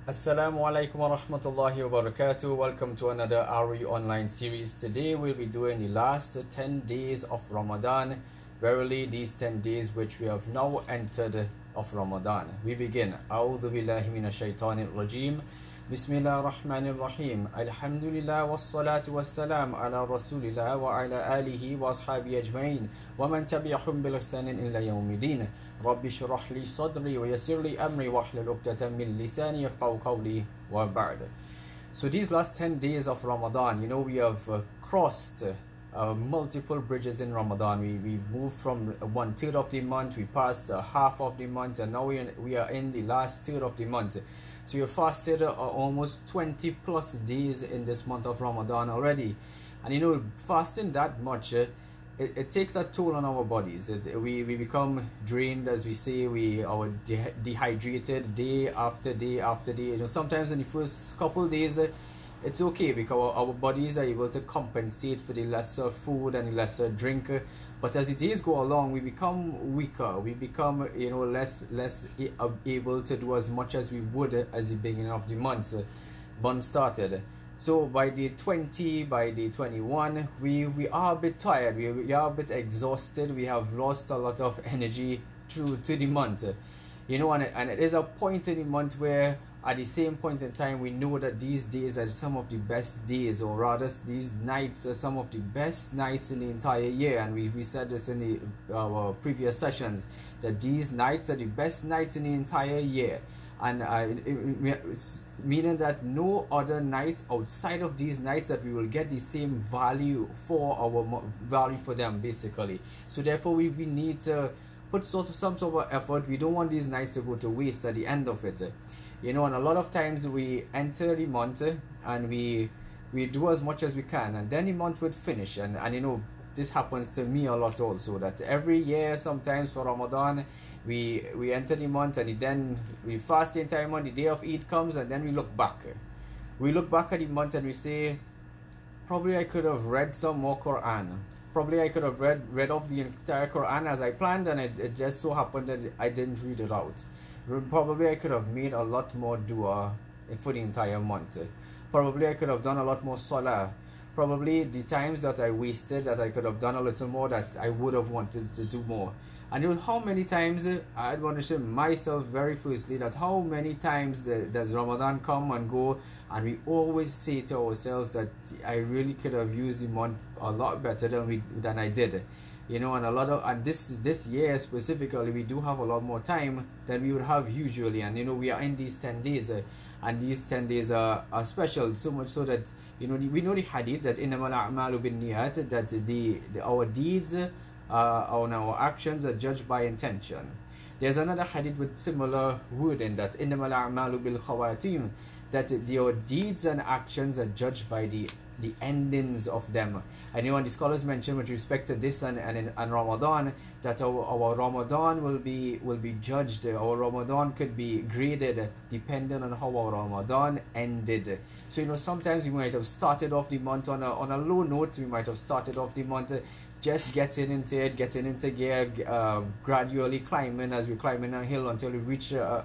Assalamu alaikum wa rahmatullahi wa barakatuh. Welcome to another ROU online series. Today we'll be doing the last 10 days of Ramadan. Verily, these 10 days which we have now entered of Ramadan. We begin. A'udhu billahi minash shaitanir rajim. Bismillah ar-Rahman ar-Rahim. Alhamdulillah wassalatu wassalam ala rasulillah wa ala alihi wa ashabi ajma'in. Wa man tabi'ahum bil ihsanin illa yawmiddin. Rabbi shrah li sadri wa yassir li amri wa hlul 'uqdatan min lisani yafqahu qawli wa ba'd. So these last 10 days of Ramadan, we have crossed multiple bridges in Ramadan. We moved from 1/3 of the month, we passed half of the month, and now we are in the last third of the month. So you fasted almost 20 plus days in this month of Ramadan already. And fasting that much, it takes a toll on our bodies. We become drained, as we say. We are dehydrated day after day after day. Sometimes in the first couple days, it's okay because our bodies are able to compensate for the lesser food and the lesser drink. But as the days go along, we become weaker. We become less able to do as much as we would as the beginning of the month started. So by day 20, by day 21, we are a bit tired. We are a bit exhausted. We have lost a lot of energy through to the month. And it is a point in the month where at the same point in time we know that these days are some of the best days, or rather these nights are some of the best nights in the entire year. And we said this in our previous sessions, that these nights are the best nights in the entire year. And meaning that no other night outside of these nights that we will get the same value for them, basically. So therefore we need to put some sort of effort. We don't want these nights to go to waste at the end of it. And a lot of times we enter the month and we do as much as we can, and then the month would finish. And this happens to me a lot also, that every year sometimes for Ramadan we enter the month and then we fast the entire month. The day of Eid comes and then we look back. We look back at the month and we say, probably I could have read some more Quran. Probably I could have read off the entire Quran as I planned, and it just so happened that I didn't read it out. Probably I could have made a lot more dua for the entire month. Probably I could have done a lot more salah. Probably the times that I wasted, that I could have done a little more, that I would have wanted to do more. And how many times, I'd want to show myself very firstly, that how many times does Ramadan come and go, and we always say to ourselves that I really could have used the month a lot better than I did. And this year specifically, we do have a lot more time than we would have usually. And we are in these 10 days, and these 10 days are special, so much so that we know the hadith that innamal a'malu binniyat, that our deeds on our actions are judged by intention. There's another hadith with similar wording, that innamal a'malu bil khawatim, that your deeds and actions are judged by the endings of them. And the scholars mention with respect to this and Ramadan, that our Ramadan will be judged. Our Ramadan could be graded depending on how our Ramadan ended. So sometimes we might have started off the month on a low note. We might have started off the month just getting into gear, gradually climbing as we're climbing a hill until we reach a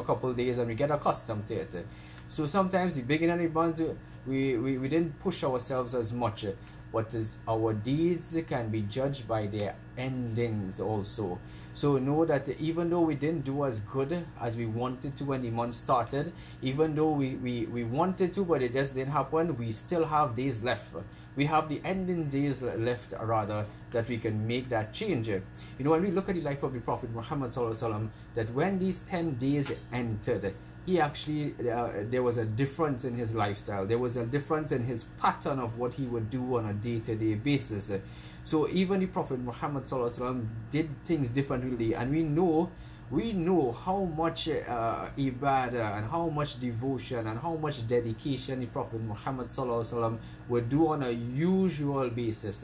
couple of days and we get accustomed to it. So sometimes the beginning of the month we didn't push ourselves as much, but our deeds can be judged by their endings also. So know that even though we didn't do as good as we wanted to when the month started, even though we wanted to but it just didn't happen, we still have days left. We have the ending days left, rather, that we can make that change. When we look at the life of the Prophet Muhammad sallallahu alaihi wasallam, that when these 10 days entered, he actually, there was a difference in his lifestyle. There was a difference in his pattern of what he would do on a day-to-day basis. So even the Prophet Muhammad sallallahu alaihi wasallam did things differently, and we know how much ibadah and how much devotion and how much dedication the Prophet Muhammad sallallahu alaihi wasallam would do on a usual basis.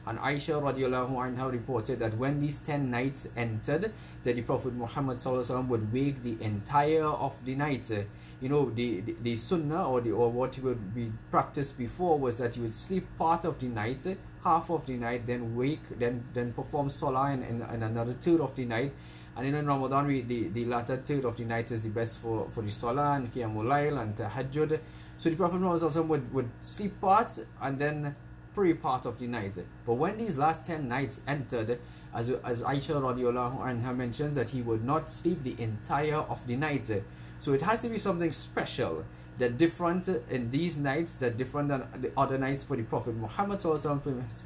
And Aisha radiallahu anha reported that when these 10 nights entered, that the Prophet Muhammad sallallahu alaihi wasallam would wake the entire of the night. The sunnah or what would be practiced before was that you would sleep part of the night, half of the night, then wake, then perform salah in another third of the night, And in Ramadan, the latter third of the night is the best for the Salah and Qiyamul Layl and Tahajjud. So the Prophet Muhammad would sleep part and then pray part of the night. But when these last 10 nights entered, as Aisha radiallahu anha mentions, that he would not sleep the entire of the night. So it has to be something special, that different in these nights, that different than the other nights for the Prophet Muhammad for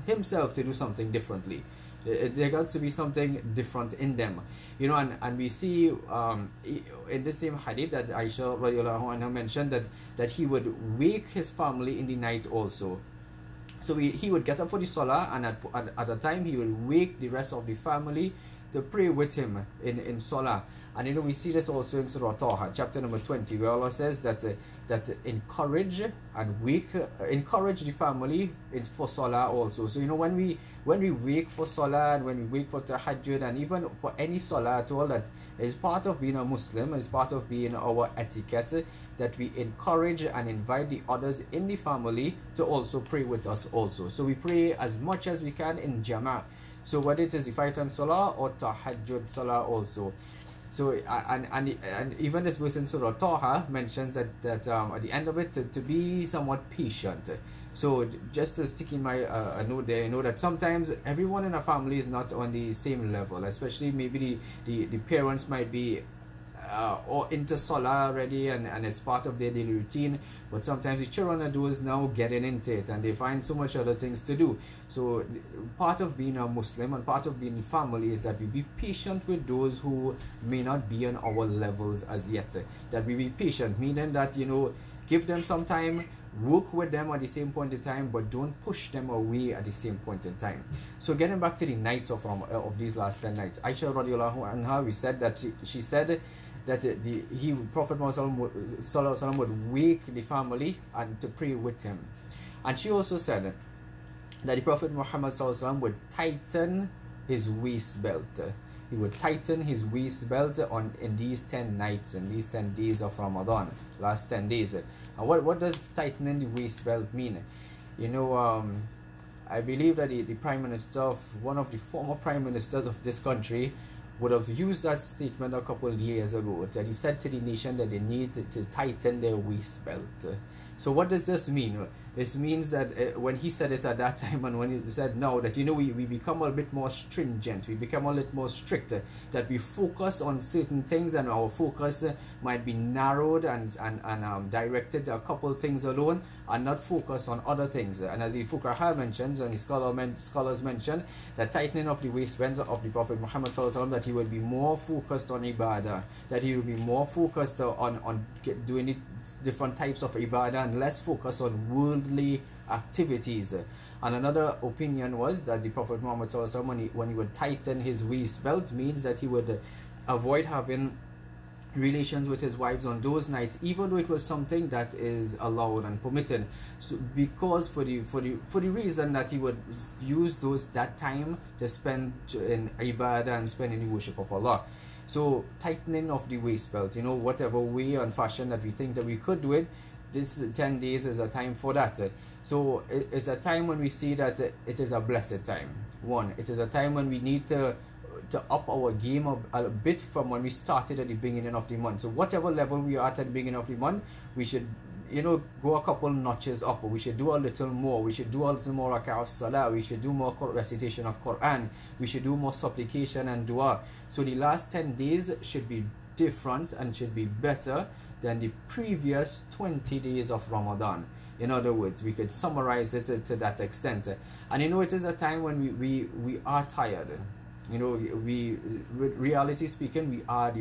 himself to do something differently. There got to be something different in them, you know, and we see in the same hadith that Aisha radiallahu anha mentioned that he would wake his family in the night also. So he would get up for the Salah, and at a time he will wake the rest of the family to pray with him in Salah. And you know, we see this also in Surah Taha, chapter number 20, where Allah says that encourage the family for Salah also. So you know, when we wake for Salah and when we wake for Tahajjud and even for any Salah at all, that is part of being a Muslim, is part of being our etiquette, that we encourage and invite the others in the family to also pray with us also. So we pray as much as we can in Jama'ah. So whether it is the 5 times Salah or Tahajjud Salah also. So and even this verse in Surah Taha mentions that at the end of it to be somewhat patient. So just to stick in my a note there, you know, that sometimes everyone in a family is not on the same level, especially maybe the parents might be or into Salah already and it's part of their daily routine, but sometimes the children are those now getting into it and they find so much other things to do. So part of being a Muslim and part of being a family is that we be patient with those who may not be on our levels as yet. That we be patient, meaning that, you know, give them some time, work with them at the same point in time, but don't push them away at the same point in time. So getting back to the nights of these last 10 nights, Aisha radiallahu anha, we said that she said that Prophet Muhammad would wake the family and to pray with him. And she also said that the Prophet Muhammad would tighten his waist belt. He would tighten his waist belt in these 10 nights, in these 10 days of Ramadan, last 10 days. And what does tightening the waist belt mean? You know, I believe that the Prime Minister, one of the former Prime Ministers of this country, would have used that statement a couple of years ago, that he said to the nation that they need to tighten their waist belt. So what does this mean? This means that when he said it at that time and when he said now, that, you know, we become a bit more stringent, we become a little more strict, that we focus on certain things and our focus might be narrowed and directed to a couple things alone and not focus on other things. And as the Fuqaha mentions and the scholars mention, that tightening of the waistband of the Prophet Muhammad that he would be more focused on ibadah, that he would be more focused on doing it, different types of ibadah, and less focus on worldly activities. And another opinion was that the Prophet Muhammad when he would tighten his waist belt means that he would avoid having relations with his wives on those nights, even though it was something that is allowed and permitted. So because for the reason that he would use that time to spend in ibadah and spend in the worship of Allah. So tightening of the waist belt, you know, whatever way and fashion that we think that we could do it, this 10 days is a time for that. So it's a time when we see that it is a blessed time. One, it is a time when we need to up our game a bit from when we started at the beginning of the month. So whatever level we are at the beginning of the month, we should, you know, go a couple notches up. We should do a little more. We should do a little more rak'ah salah. We should do more recitation of Quran. We should do more supplication and dua. So the last 10 days should be different and should be better than the previous 20 days of Ramadan. In other words, we could summarize it to that extent. And you know, it is a time when we are tired. You know, reality speaking, we are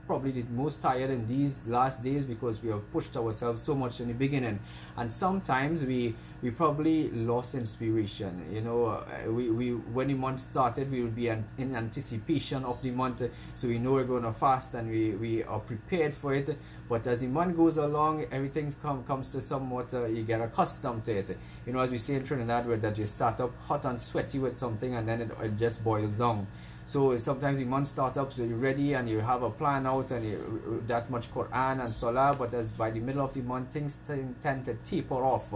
probably the most tired in these last days because we have pushed ourselves so much in the beginning, and sometimes we probably lost inspiration. You know, we when the month started, we would be in anticipation of the month, so we know we're going to fast and we are prepared for it. But as the month goes along, everything comes to somewhat you get accustomed to it. You know, as we say in Trinidad, where that you start up hot and sweaty with something and then it just boils down. So sometimes the month starts up, so you're ready and you have a plan out and that much Quran and Salah, but as by the middle of the month, things tend to taper off.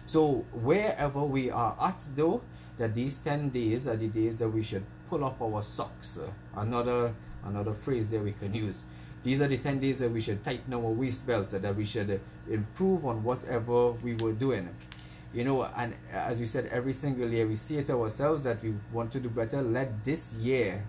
So wherever we are at though, that these 10 days are the days that we should pull up our socks. Another another phrase there we can use. These are the 10 days where we should tighten our waist belt, that we should improve on whatever we were doing. And as we said, every single year we say to ourselves that we want to do better. Let this year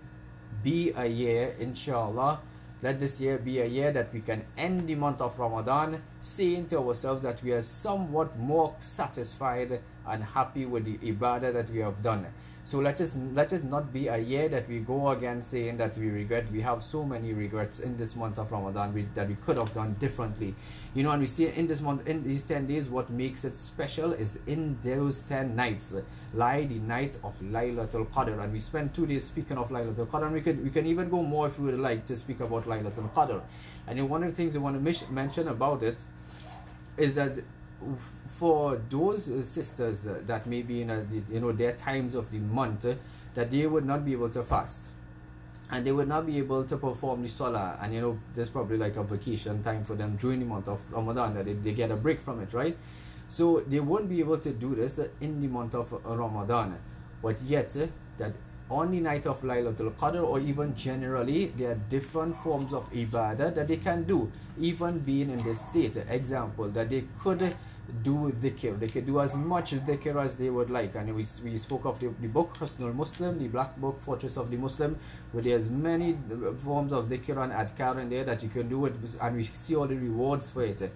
be a year, inshallah. Let this year be a year that we can end the month of Ramadan saying to ourselves that we are somewhat more satisfied and happy with the ibadah that we have done. So let it not be a year that we go again saying that we regret. We have so many regrets in this month of Ramadan that we could have done differently. And we see in this month, in these 10 days, what makes it special is in those 10 nights lie the night of Laylatul Qadr. And we spent 2 days speaking of Laylatul Qadr, and we can even go more if we would like to speak about Laylatul Qadr. And one of the things I want to mention about it is that for those sisters that may be in their times of the month that they would not be able to fast and they would not be able to perform the salah, and there's probably like a vacation time for them during the month of Ramadan, that they get a break from it, right? So they won't be able to do this in the month of Ramadan, but yet that on the night of Laylatul Qadr, or even generally, there are different forms of ibadah that they can do, even being in this state. Example, that they could do dhikr. They could do as much dhikr as they would like. And we spoke of the book Husnul Muslim, the black book Fortress of the Muslim, where there's many forms of dhikr and adkar in there that you can do it, and we see all the rewards for it.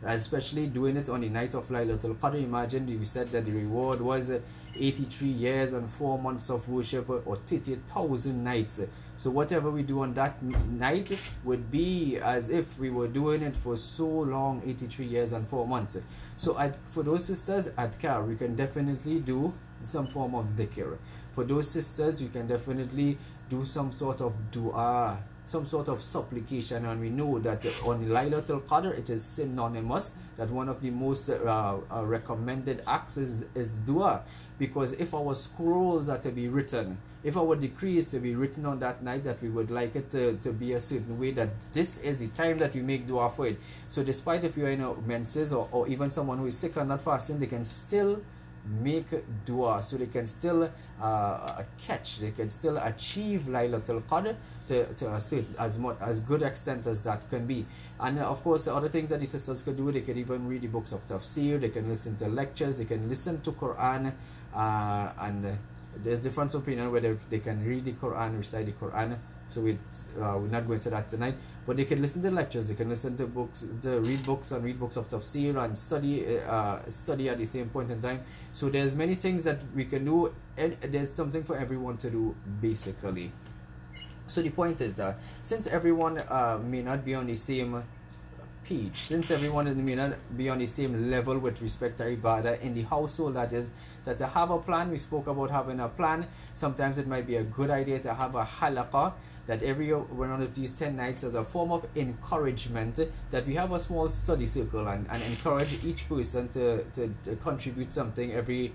Especially doing it on the night of Laylatul Qadr. Imagine we said that the reward was 83 years and 4 months of worship, or 30,000 nights. So whatever we do on that night would be as if we were doing it for so long, 83 years and 4 months. So for those sisters, adkar, we can definitely do some form of dhikr. For those sisters, we can definitely do some sort of dua, some sort of supplication. And we know that on Laylatul Qadr it is synonymous that one of the most recommended acts is dua, because if our scrolls are to be written, if our decree is to be written on that night, that we would like it to be a certain way, that this is the time that we make dua for it. So despite if you're in a menses, or even someone who is sick and not fasting, they can still make dua, so they can still they can still achieve Laylatul Qadr to as good extent as that can be. And of course, the other things that the sisters could do, they can even read the books of tafsir, they can listen to lectures, they can listen to Quran, and there's different opinion whether they can read the Quran, recite the Quran. So we're not going to that tonight, but they can listen to lectures, they can listen to books, read books of tafsir, and study at the same point in time. So there's many things that we can do, and there's something for everyone to do, basically. So the point is that since everyone may not be on the same page, since everyone may not be on the same level with respect to ibadah in the household, that is, that to have a plan. We spoke about having a plan. Sometimes it might be a good idea to have a halaqah, that every one of these 10 nights, as a form of encouragement, that we have a small study circle and encourage each person to contribute something every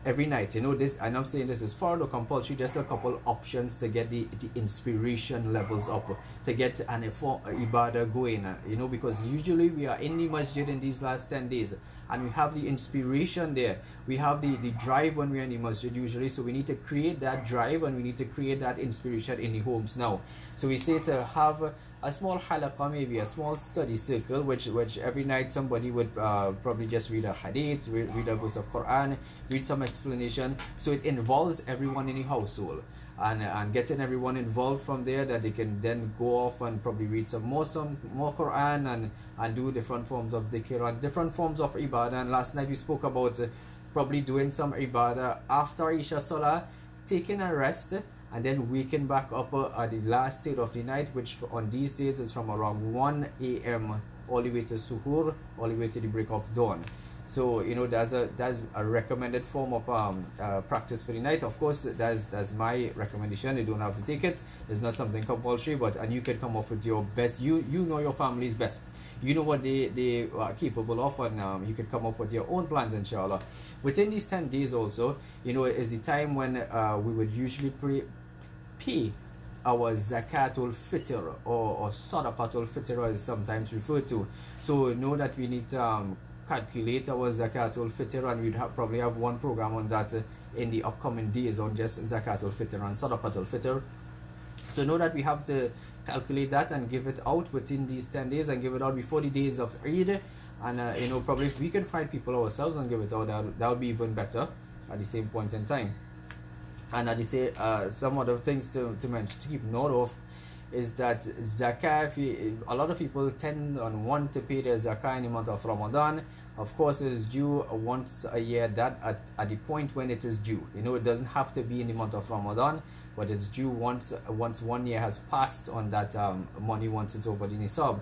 night. This, I'm not saying this is far or compulsory, just a couple options to get the inspiration levels up, to get an ibadah going, because usually we are in the masjid in these last 10 days, and we have the inspiration there, we have the drive when we're in the masjid usually. So we need to create that drive, and we need to create that inspiration in the homes now. So we say to have a small halaqah, maybe a small study circle, which every night somebody would probably just read a hadith, read a verse of Quran, read some explanation. So it involves everyone in the household, and getting everyone involved from there, that they can then go off and probably read some more Quran, and do different forms of dhikr and different forms of ibadah. And last night we spoke about probably doing some ibadah after Isha Salah, taking a rest, and then waking back up at the last state of the night, which on these days is from around 1 a.m. all the way to suhoor, all the way to the break of dawn. So that's a recommended form of practice for the night. Of course, that's my recommendation. You don't have to take it. It's not something compulsory, and you can come up with your best. You know your family's best. You know what they are capable of, and you can come up with your own plans, inshallah. Within these 10 days also, is the time when we would usually pay our zakatul fitr, or sadaqatul fitr as sometimes referred to. So know that we need to calculate our zakatul fitr, and we'd probably have one program on that in the upcoming days, on just zakatul fitr and sadaqatul fitr. So know that we have to calculate that and give it out within these 10 days and give it out before the days of Eid. And you know, probably if we can find people ourselves and give it out, that would be even better at the same point in time. And as I say, some other things to mention, to keep note of, is that zakah, a lot of people tend and want to pay their zakah in the month of Ramadan. Of course, it is due once a year, that at the point when it is due. You know, it doesn't have to be in the month of Ramadan, but it's due once 1 year has passed on that money, once it's over the nisab.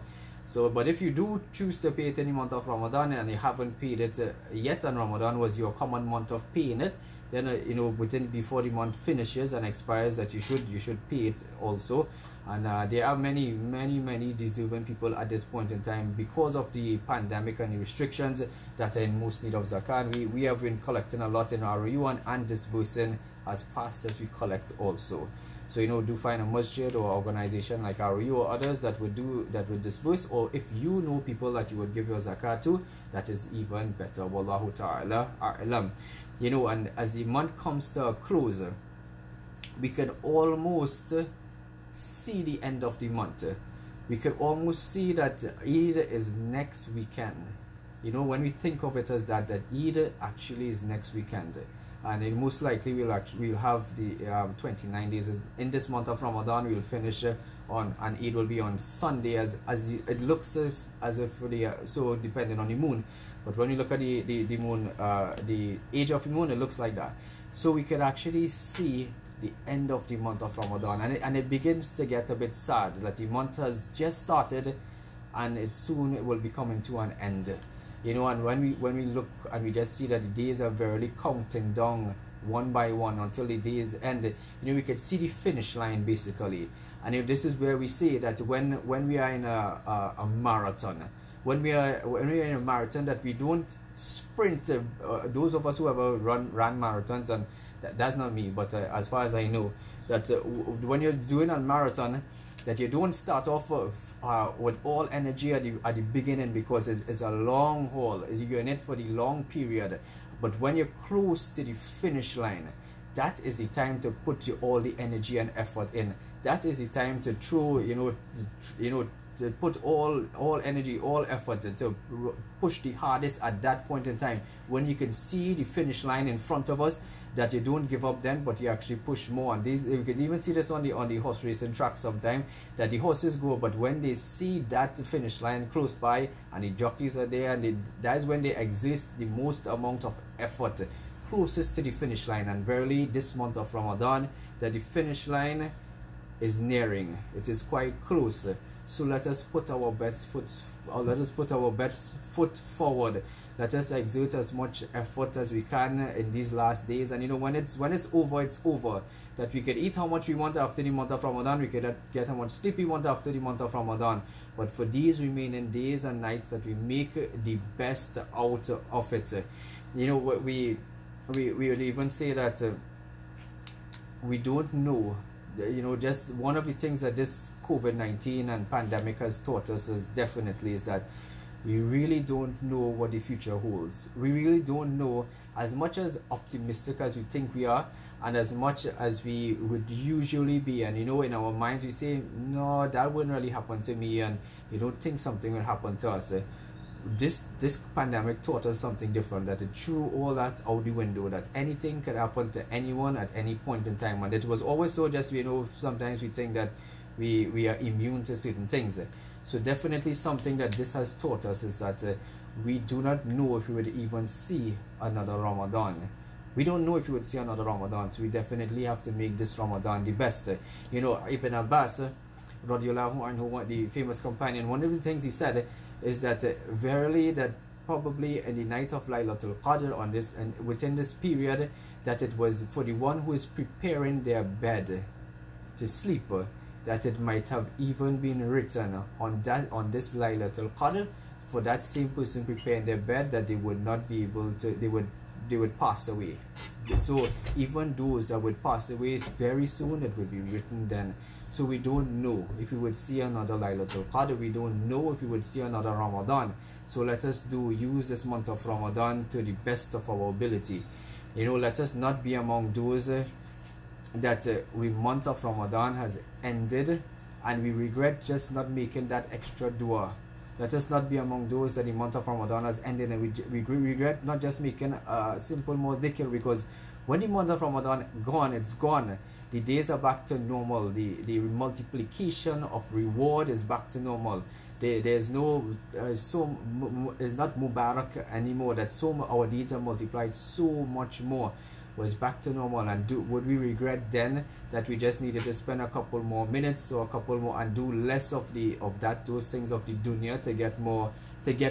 So, but if you do choose to pay it in the month of Ramadan and you haven't paid it yet, and Ramadan was your common month of paying it, then you know, before the month finishes and expires, that you should pay it also. And there are many deserving people at this point in time, because of the pandemic and the restrictions, that are in most need of zakah. And we have been collecting a lot in ROU and disbursing as fast as we collect also. So you know, do find a masjid or organization like ROU or others that would disburse, or if you know people that you would give your zakat to, that is even better. Wallahu ta'ala a'lam. You know, and as the month comes to a close, we can almost see the end of the month. We can almost see that Eid is next weekend. You know, when we think of it as that Eid actually is next weekend. And it most likely we'll have the 29 days in this month of Ramadan. We'll finish on, and Eid will be on Sunday, as it looks as if so depending on the moon. But when you look at the moon, the age of the moon, it looks like that. So we can actually see the end of the month of Ramadan, and it begins to get a bit sad that the month has just started and it soon will be coming to an end. You know, and when we look and we just see that the days are verily counting down one by one until the days end, you know, we could see the finish line basically. And if this is where we say that when we are in a marathon, when we are in a marathon, that we don't sprint. Those of us who ever ran marathons, and that's not me, but as far as I know, that when you're doing a marathon, that you don't start off with all energy at the beginning, because it's a long haul. You're in it for the long period. But when you're close to the finish line, that is the time to put all the energy and effort in. That is the time to throw, to put all energy, all effort to push the hardest at that point in time, when you can see the finish line in front of us, that you don't give up then, but you actually push more. And you can even see this on the horse racing track sometimes, that the horses go, but when they see that finish line close by and the jockeys are there, and that's when they exert the most amount of effort closest to the finish line. And verily, this month of Ramadan, that the finish line is nearing. It is quite close. So let us put our best foot forward. Let us exert as much effort as we can in these last days. And you know, when it's over, it's over. That we can eat how much we want after the month of Ramadan, we can get how much sleep we want after the month of Ramadan. But for these remaining days and nights, that we make the best out of it. You know, we would even say that we don't know. You know, just one of the things that this COVID-19 and pandemic has taught us is that we really don't know what the future holds. We really don't know, as much as optimistic as we think we are, and as much as we would usually be. And you know, in our minds we say, no, that wouldn't really happen to me, and you don't think something will happen to us. This pandemic taught us something different, that it threw all that out the window, that anything could happen to anyone at any point in time. And it was always so, just, you know, sometimes we think that we are immune to certain things. So definitely something that this has taught us is that we do not know if we would even see another Ramadan. We don't know if we would see another Ramadan, so we definitely have to make this Ramadan the best. You know, Ibn Abbas, radiallahu anhu, the famous companion, one of the things he said is that verily, that probably in the night of Laylatul Qadr, on this and within this period, that it was for the one who is preparing their bed to sleep, that it might have even been written on this Laylatul Qadr, for that same person preparing their bed, that they would not be able to, they would pass away. So even those that would pass away very soon, it would be written then. So we don't know if we would see another Laylatul Qadr. We don't know if we would see another Ramadan. So let us use this month of Ramadan to the best of our ability. You know, let us not be among those that we month of Ramadan has ended and we regret just not making that extra dua. Let us not be among those that the month of Ramadan has ended and we regret not just making a simple more dhikr, because when the month of Ramadan gone, it's gone. The days are back to normal. The multiplication of reward is back to normal. There's no it's not Mubarak anymore. That our deeds are multiplied so much more. Was back to normal, and would we regret then that we just needed to spend a couple more minutes or a couple more and do less of those things of the dunya to get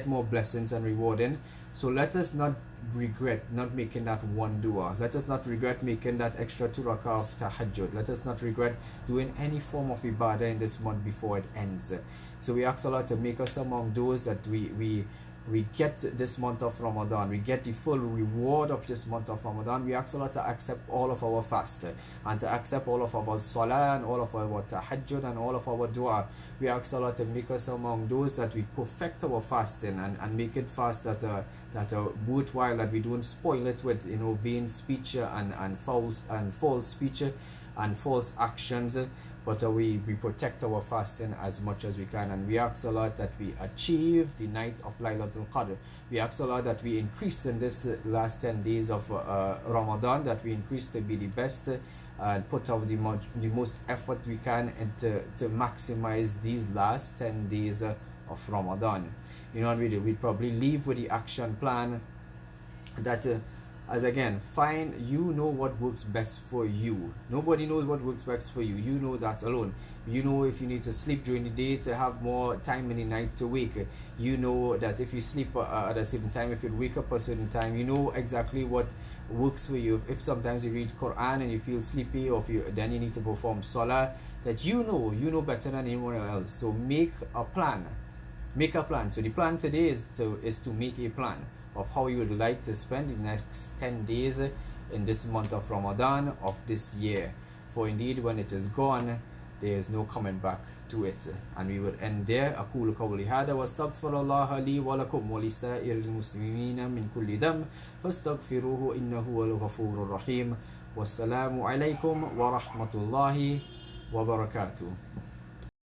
more blessings and rewarding? So let us not regret not making that one dua. Let us not regret making that extra 2 rakah of tahajjud. Let us not regret doing any form of ibadah in this month before it ends. So we ask Allah to make us among those that we get this month of Ramadan. We get the full reward of this month of Ramadan. We ask Allah to accept all of our fast and to accept all of our salah and all of our tahajjud and all of our dua. We ask Allah to make us among those that we perfect our fasting and make it fast that are worthwhile, that we don't spoil it with vain speech and false speech and false actions. But we protect our fasting as much as we can, and we ask Allah that we achieve the night of Laylatul Qadr. We ask Allah that we increase in this last 10 days of Ramadan, that we increase to be the best and put out the most effort we can and to maximize these last 10 days of Ramadan. We probably leave with the action plan that as again, what works best for you. Nobody knows what works best for you. You know that alone. You know if you need to sleep during the day to have more time in the night to wake. You know that if you sleep at a certain time, if you wake up at a certain time, you know exactly what works for you. If sometimes you read Quran and you feel sleepy, or then you need to perform salah, that you know better than anyone else. So make a plan. Make a plan. So the plan today is to make a plan of how you would like to spend the next 10 days in this month of Ramadan of this year. For indeed, when it is gone, there is no coming back to it. And we would end there. أقول قولي هذا واستغفر الله لي ولكم ولسائر المسلمين من كل ذنب فاستغفروه إنه هو الغفور الرحيم. والسلام عليكم ورحمة الله وبركاته.